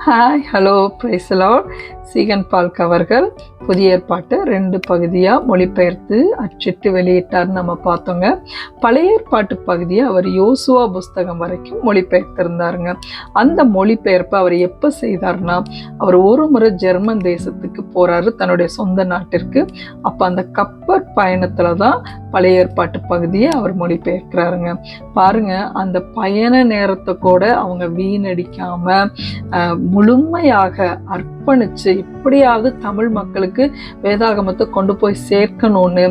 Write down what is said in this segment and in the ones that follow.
Hi, hello, praise Lord. Ziegenbalg அவர்கள் புதிய ஏற்பாட்டு 2 பகுதியாக மொழிபெயர்த்து அச்சிட்டு வெளியிட்டார் நம்ம பார்த்தோங்க. பழைய ஏற்பாட்டு பகுதியை அவர் யோசுவா புஸ்தகம் வரைக்கும் மொழிபெயர்த்திருந்தாருங்க. அந்த மொழிபெயர்ப்பை அவர் எப்போ செய்தார்னா, அவர் ஒரு முறை ஜெர்மன் தேசத்துக்கு போகிறாரு, தன்னுடைய சொந்த நாட்டிற்கு. அப்போ அந்த கப்பற் பயணத்தில் தான் பழைய ஏற்பாட்டு பகுதியை அவர் மொழிபெயர்க்கிறாருங்க. பாருங்க, அந்த பயண நேரத்தை கூட அவங்க வீணடிக்காம முழுமையாக அர்ப்பணிச்சு எப்படியாவது தமிழ் மக்களுக்கு வேதாகமத்தை கொண்டு போய் சேர்க்கணும்னு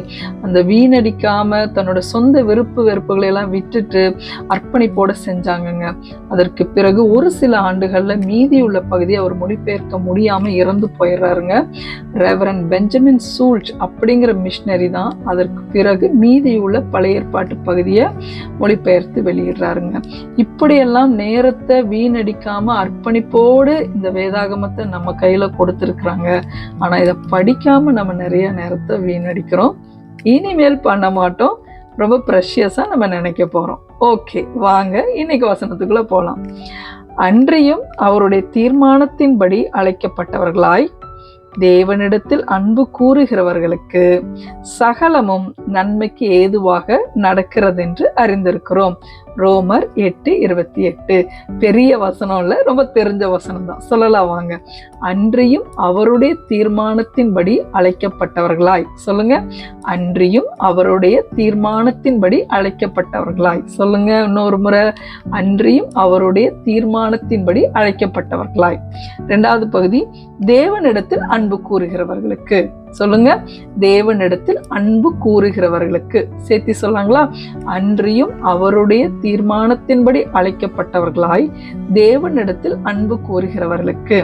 அந்த வீணடிக்காம தன்னோட சொந்த விருப்பு வெறுப்புகளை எல்லாம் விட்டுட்டு அர்ப்பணிப்போட செஞ்சாங்கங்க. அதற்கு பிறகு ஒரு சில ஆண்டுகள்ல மீதியுள்ள பகுதியை அவர் மொழிபெயர்க்க முடியாம இறந்து போயிடுறாருங்க. ரெவரண்ட் பெஞ்சமின் சூல்ச் அப்படிங்கிற மிஷனரி தான் அதற்கு பிறகு மீதியுள்ள பழைய ஏற்பாட்டு பகுதியை மொழிபெயர்த்து வெளியிடுறாருங்க. இப்படியெல்லாம் நேரத்தை வீணடிக்காம அர்ப்பணிப்போடு இந்த வேதாகமத்தை நம்ம கையில கொடுத்துருக்குறாங்க. ஆனா இதை படிக்காம நம்ம நிறைய நேரத்தை வீணடிக்கிறோம். இனிமேல் பண்ண மாட்டோம். ரொம்ப ப்ரெஷியஸா நம்ம நினைக்க போறோம். ஓகே, வாங்க இன்னைக்கு வசனத்துக்குள்ள போலாம். அன்றியும் அவருடைய தீர்மானத்தின்படி அழைக்கப்பட்டவர்களாய் தேவனிடத்தில் அன்பு கூறுகிறவர்களுக்கு சகலமும் நன்மைக்கு ஏதுவாக நடக்கிறது என்று அறிந்திருக்கிறோம். ரோமர் 8:28. பெரிய வசனம் இல்லை, ரொம்ப தெரிஞ்ச வசனம் தான். சொல்லலாம் வாங்க. அன்றியும் அவருடைய தீர்மானத்தின்படி அழைக்கப்பட்டவர்களாய். சொல்லுங்க, அன்றியும் அவருடைய தீர்மானத்தின்படி அழைக்கப்பட்டவர்களாய். சொல்லுங்க இன்னொரு முறை, அன்றியும் அவருடைய தீர்மானத்தின்படி அழைக்கப்பட்டவர்களாய். 2வது பகுதி, தேவனிடத்தில் அன்பு கூறுகிறவர்களுக்கு. சொல்லுங்க, தேவனிடத்தில் அன்பு கூறுகிறவர்களுக்கு. சேர்த்தி சொல்லாங்களா? அன்றியும் அவருடைய தீர்மானத்தின்படி அழைக்கப்பட்டவர்களாய் தேவனிடத்தில் அன்பு கூறுகிறவர்களுக்கு.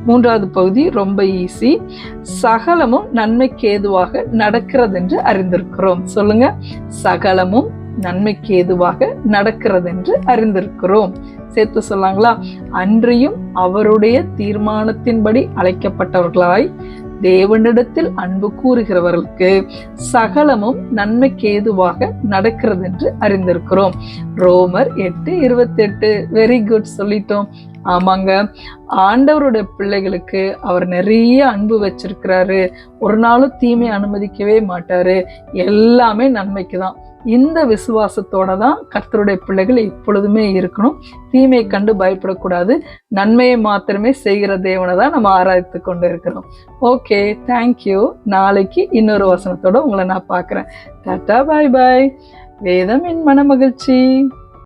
3வது பகுதி ரொம்ப ஈஸி. சகலமும் நன்மைக்கு ஏதுவாக நடக்கிறது என்று அறிந்திருக்கிறோம். சொல்லுங்க, சகலமும் நன்மைக்கு ஏதுவாக நடக்கிறது என்று அறிந்திருக்கிறோம். சேர்த்து சொல்லாங்களா? அன்றியும் அவருடைய தீர்மானத்தின்படி அழைக்கப்பட்டவர்களாய் தேவனிடத்தில் அன்பு கூறுகிறவர்களுக்கு சகலமும் நன்மைக்கு ஏதுவாக நடக்கிறது என்று அறிந்திருக்கிறோம். ரோமர் 8:28. வெரி குட், சொல்லிட்டோம். ஆமாங்க, ஆண்டவருடைய பிள்ளைகளுக்கு அவர் நிறைய அன்பு வச்சிருக்கிறாரு. ஒரு நாளும் தீமை அனுமதிக்கவே மாட்டாரு. எல்லாமே நன்மைக்கு தான். இந்த விசுவாசத்தோட தான் கர்த்தருடைய பிள்ளைகள் எப்பொழுதுமே இருக்கணும். தீமையை கண்டு பயப்படக்கூடாது. நன்மையை மாத்திரமே செய்கிற தேவனை தான் நம்ம ஆராய்த்து கொண்டு இருக்கிறோம். Okay, thank you. நாளைக்கு இன்னொரு வசனத்தோட உங்களை நான் பார்க்குறேன். டாட்டா, பாய் பாய். வேதம் என் மன மகிழ்ச்சி.